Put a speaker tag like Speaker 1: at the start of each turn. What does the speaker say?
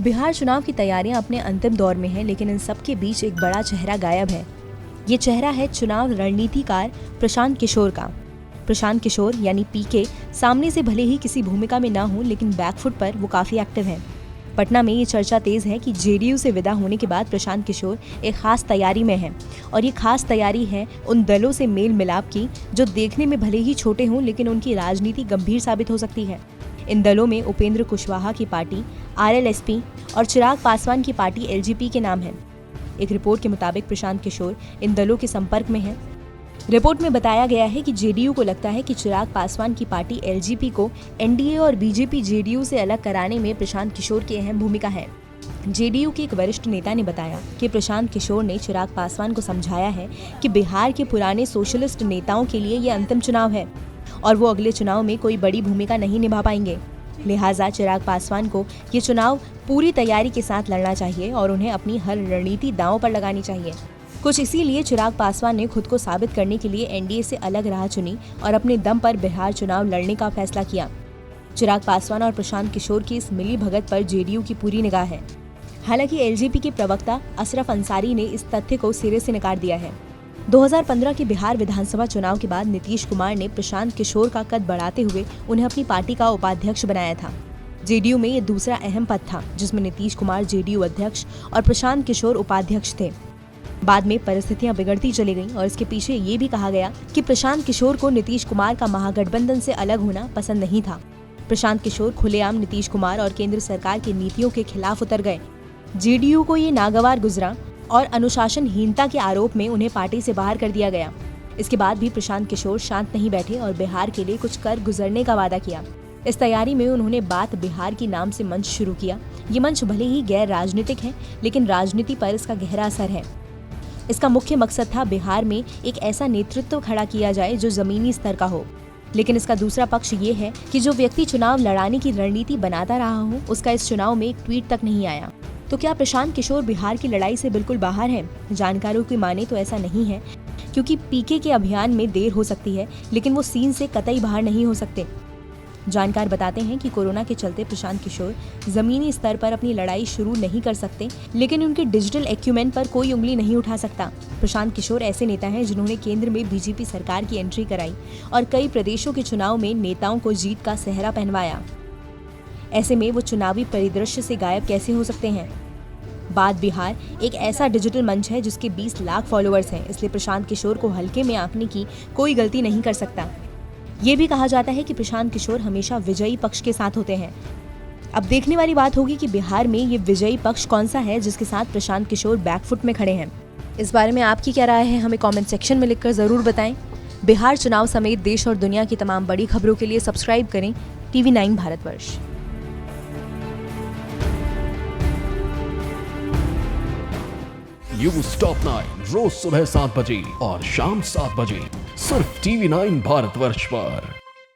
Speaker 1: बिहार चुनाव की तैयारियां अपने अंतिम दौर में हैं, लेकिन इन सब के बीच एक बड़ा चेहरा गायब है। ये चेहरा है चुनाव रणनीतिकार प्रशांत किशोर का। प्रशांत किशोर यानी पीके सामने से भले ही किसी भूमिका में ना हो, लेकिन बैकफुट पर वो काफी एक्टिव हैं। पटना में ये चर्चा तेज है कि जेडीयू से विदा होने के बाद प्रशांत किशोर एक खास तैयारी में हैं, और ये खास तैयारी है उन दलों से मेल मिलाप की जो देखने में भले ही छोटे हों, लेकिन उनकी राजनीति गंभीर साबित हो सकती है। इन दलों में उपेंद्र कुशवाहा की पार्टी आरएलएसपी और चिराग पासवान की पार्टी एलजेपी के नाम हैं। एक रिपोर्ट के मुताबिक प्रशांत किशोर इन दलों के संपर्क में हैं। रिपोर्ट में बताया गया है कि जेडीयू को लगता है कि चिराग पासवान की पार्टी एलजेपी को एनडीए और बीजेपी जेडीयू से अलग कराने में प्रशांत किशोर की अहम भूमिका है। जेडीयू के एक वरिष्ठ नेता ने बताया कि प्रशांत किशोर ने चिराग पासवान को समझाया है कि बिहार के पुराने सोशलिस्ट नेताओं के लिए ये अंतिम चुनाव है और वो अगले चुनाव में कोई बड़ी भूमिका नहीं निभा पाएंगे। लिहाजा चिराग पासवान को ये चुनाव पूरी तैयारी के साथ लड़ना चाहिए और उन्हें अपनी हर रणनीति दांव पर लगानी चाहिए। कुछ इसीलिए चिराग पासवान ने खुद को साबित करने के लिए एनडीए से अलग राह चुनी और अपने दम पर बिहार चुनाव लड़ने का फैसला किया। चिराग पासवान और प्रशांत किशोर की इस मिली भगत पर जेडीयू की पूरी निगाह है। हालांकि एलजेपी के प्रवक्ता अशरफ अंसारी ने इस तथ्य को सिरे से नकार दिया है। 2015 के बिहार विधानसभा चुनाव के बाद नीतीश कुमार ने प्रशांत किशोर का कद बढ़ाते हुए उन्हें अपनी पार्टी का उपाध्यक्ष बनाया था। जेडीयू में ये दूसरा अहम पद था जिसमें नीतीश कुमार जेडीयू अध्यक्ष और प्रशांत किशोर उपाध्यक्ष थे। बाद में परिस्थितियां बिगड़ती चली गईं और इसके पीछे ये भी कहा गया कि प्रशांत किशोर को नीतीश कुमार का महागठबंधन से अलग होना पसंद नहीं था। प्रशांत किशोर खुलेआम नीतीश कुमार और केंद्र सरकार की नीतियों के खिलाफ उतर गए। जेडीयू को ये नागवार गुजरा और अनुशासनहीनता के आरोप में उन्हें पार्टी से बाहर कर दिया गया। इसके बाद भी प्रशांत किशोर शांत नहीं बैठे और बिहार के लिए कुछ कर गुजरने का वादा किया। इस तैयारी में उन्होंने बात बिहार की नाम से मंच शुरू किया। ये मंच भले ही गैर राजनीतिक है, लेकिन राजनीति पर इसका गहरा असर है। इसका मुख्य मकसद था बिहार में एक ऐसा नेतृत्व खड़ा किया जाए जो जमीनी स्तर का हो। लेकिन इसका दूसरा पक्ष ये है कि जो व्यक्ति चुनाव लड़ाने की रणनीति बनाता रहा हो, उसका इस चुनाव में एक ट्वीट तक नहीं आया। तो क्या प्रशांत किशोर बिहार की लड़ाई से बिल्कुल बाहर हैं? जानकारों की माने तो ऐसा नहीं है, क्योंकि पीके के अभियान में देर हो सकती है, लेकिन वो सीन से कतई बाहर नहीं हो सकते। जानकार बताते हैं कि कोरोना के चलते प्रशांत किशोर जमीनी स्तर पर अपनी लड़ाई शुरू नहीं कर सकते, लेकिन उनके डिजिटल एक्यूमेंट पर कोई उंगली नहीं उठा सकता। प्रशांत किशोर ऐसे नेता हैं जिन्होंने केंद्र में बीजेपी सरकार की एंट्री कराई और कई प्रदेशों के चुनाव में नेताओं को जीत का सेहरा पहनवाया। ऐसे में वो चुनावी परिदृश्य से गायब कैसे हो सकते हैं? बात बिहार एक ऐसा डिजिटल मंच है जिसके 20 लाख फॉलोअर्स हैं, इसलिए प्रशांत किशोर को हल्के में आंकने की कोई गलती नहीं कर सकता। ये भी कहा जाता है कि प्रशांत किशोर हमेशा विजयी पक्ष के साथ होते हैं। अब देखने वाली बात होगी कि बिहार में ये विजयी पक्ष कौन सा है जिसके साथ प्रशांत किशोर बैकफुट में खड़े हैं। इस बारे में आपकी क्या राय है, हमें कमेंट सेक्शन में लिखकर जरूर बताएं। बिहार चुनाव समेत देश और दुनिया की तमाम बड़ी खबरों के लिए सब्सक्राइब करें TV9 भारतवर्ष।
Speaker 2: न्यूज़ टॉप 9 रोज सुबह 7 बजे और शाम 7 बजे सिर्फ TV9 भारतवर्ष पर।